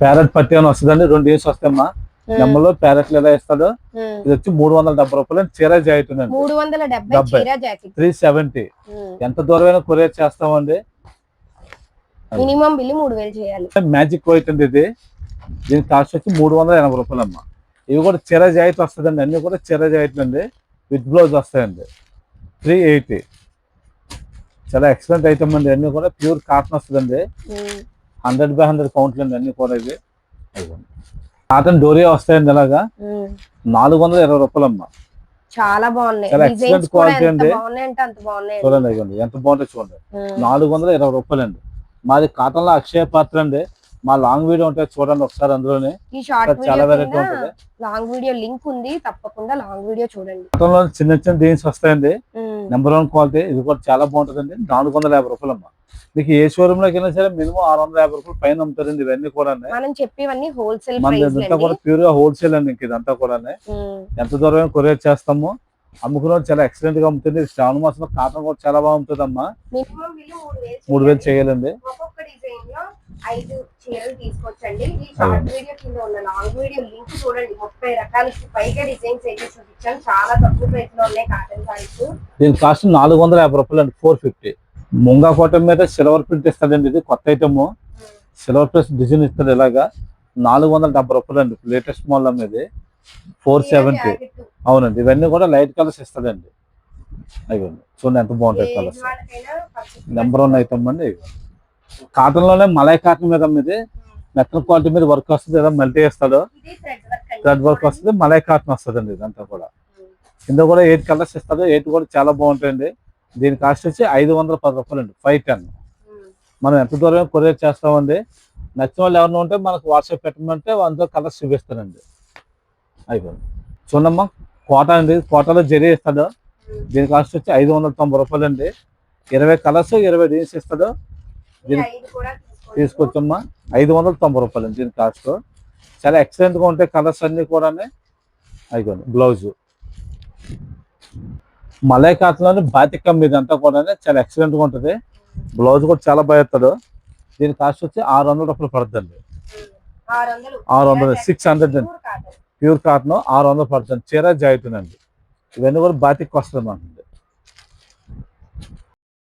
Parrot పట్టి అని వస్తుందండి, 2 ఇయర్స్ వస్తాయమ్మా. నెమ్మలో ప్యారెట్లు ఎలా ఇస్తాడు. ఇది వచ్చి 370 రూపాయలు చీర జాకెట్ అండి. 370. ఎంత దూరమైనా కొరియర్ చేస్తామండి. మినిమం బిల్ 3000 చేయాలి. మ్యాజిక్ వైట్ అండి ఇది. దీని కాస్ట్ వచ్చి 380 రూపాయలు అమ్మా. ఇవి కూడా చీర జాకెట్ వస్తుందండి, అన్ని కూడా చీర జాకెట్ అండి, విత్ బ్లౌజ్ వస్తాయండి. 380. చాలా ఎక్సలెంట్ ఐటమ్ అండి, అన్ని కూడా ప్యూర్ కాటన్ వస్తుందండి. 100/100 కౌంట్లు అండి అన్ని కూడా. ఇది కాటన్ డోరియా వస్తాయండి ఇలాగా. 420 రూపాయలు అమ్మా. చాలా బాగున్నాయి, చాలా ఎక్సలెంట్ క్వాలిటీ అండి. చూడండి ఎంత బాగుంటుంది చూడండి. 420 రూపాయలు అండి. మాది కాటన్ లో అక్షయ పాత్ర అండి. మా లాంగ్ వీడియో ఉంటుంది చూడండి ఒకసారి, అందులోనే చాలా వెరైటీ ఉంటుంది. లాంగ్ వీడియో లింక్ ఉంది, తప్పకుండా లాంగ్ వీడియో చూడండి. కాటన్ లో చిన్న చిన్న డిజైన్స్ వస్తాయండి, నెంబర్ 1 క్వాలిటీ. ఇది కూడా చాలా బాగుంటుందండి. 450 రూపాయలు అమ్మా. మీకు ఏ షోరూమ్ లోకి అయినా సరే మినిమం 650 రూపాయలు పైన అమ్ముతారండి. ఇవన్నీ కూడా మనం చెప్పేవన్నీ హోల్సేల్ ఇదంతా కూడా ప్యూర్ గా హోల్సేల్ అండి. ఇంక ఇదంతా కూడా ఎంత దూరం కొరియర్ చేస్తాము. అమ్ముకున్న చాలా ఎక్సలెంట్ గా అమ్ముతుంది. శ్రావణ మాసంలో కాటన్ కూడా చాలా బాగా అమ్ముతుంది అమ్మా. 3000 చేయాలండి. 5 చీరలు తీసుకోవచ్చండి. ఈ షార్ట్ వీడియో కింద ఉన్న లాంగ్ వీడియో లింక్ చూడండి. 30 రకాలకి పైగా డిజైన్స్ అయితే చూపించాను. చాలా తక్కువ ప్రైస్ లో ఉన్నాయి కాటన్ సారీస్. దీని కాస్ట్ 450 రూపాయలు అండి. 450. ముంగా కాటన్ మీద సిల్వర్ ప్రింట్ ఇస్తాడండి. ఇది కొత్త ఐటమ్, సిల్వర్ ప్రింట్ డిజైన్ ఇస్తాడు ఇలాగా. 470 రూపాయలు అండి. లేటెస్ట్ మోడల్ అనేది 470. అవునండి, ఇవన్నీ కూడా లైట్ కలర్స్ ఇస్తాడండి. అయిపోయింది చూడండి ఎంత బాగుంటాయి కలర్స్. నెంబర్ 1 ఐటమ్ అండి. కాటన్ లోనే మలై కాటన్ మీద ఇది మెత్తన్ క్వాలిటీ మీద వర్క్ వస్తుంది, ఏదో మల్టీ వేస్తాడు, థ్రెడ్ వర్క్ వస్తుంది, మలై కాటన్ వస్తుంది అండి. ఇదంతా కూడా కింద కూడా 8 కలర్స్ ఇస్తాడు. 8 కూడా చాలా బాగుంటాయండి. దీని కాస్ట్ వచ్చి 510 రూపాయలు అండి. 510. మనం ఎంత దూరం కొరియర్ చేస్తామండి. నచ్చిన వాళ్ళు ఎవరైనా ఉంటే మనకు వాట్సాప్ పెట్టమంటే అందులో కలర్స్ చూపిస్తానండి. అయిపోయింది చూడమ్మా. కోటా అండి, కోటాలో జరీ ఇస్తాడు. దీని కాస్ట్ వచ్చి 590 రూపాయలు అండి. 20 కలర్స్ 20 డిజైన్స్ ఇస్తాడు. దీని తీసుకొచ్చమ్మా 590 రూపాయలు అండి. దీని కాస్ట్ చాలా ఎక్సలెంట్ గా ఉంటాయి కలర్స్ అన్ని కూడా. అయిపోయింది బ్లౌజ్ మలై కాటన్ బాతికం మీద అంతా కూడా చాలా ఎక్సలెంట్ గా ఉంటుంది. బ్లౌజ్ కూడా చాలా బాగా ఇస్తాడు. దీని కాస్ట్ వచ్చి 600 రూపాయలు పడుతుంది. 600 600 అండి. ప్యూర్ కాటన్ 600 పడుతుంది. చీర జాయిట్ అండి. ఇవన్నీ కూడా బాతిక్ వస్తుంది మనకి.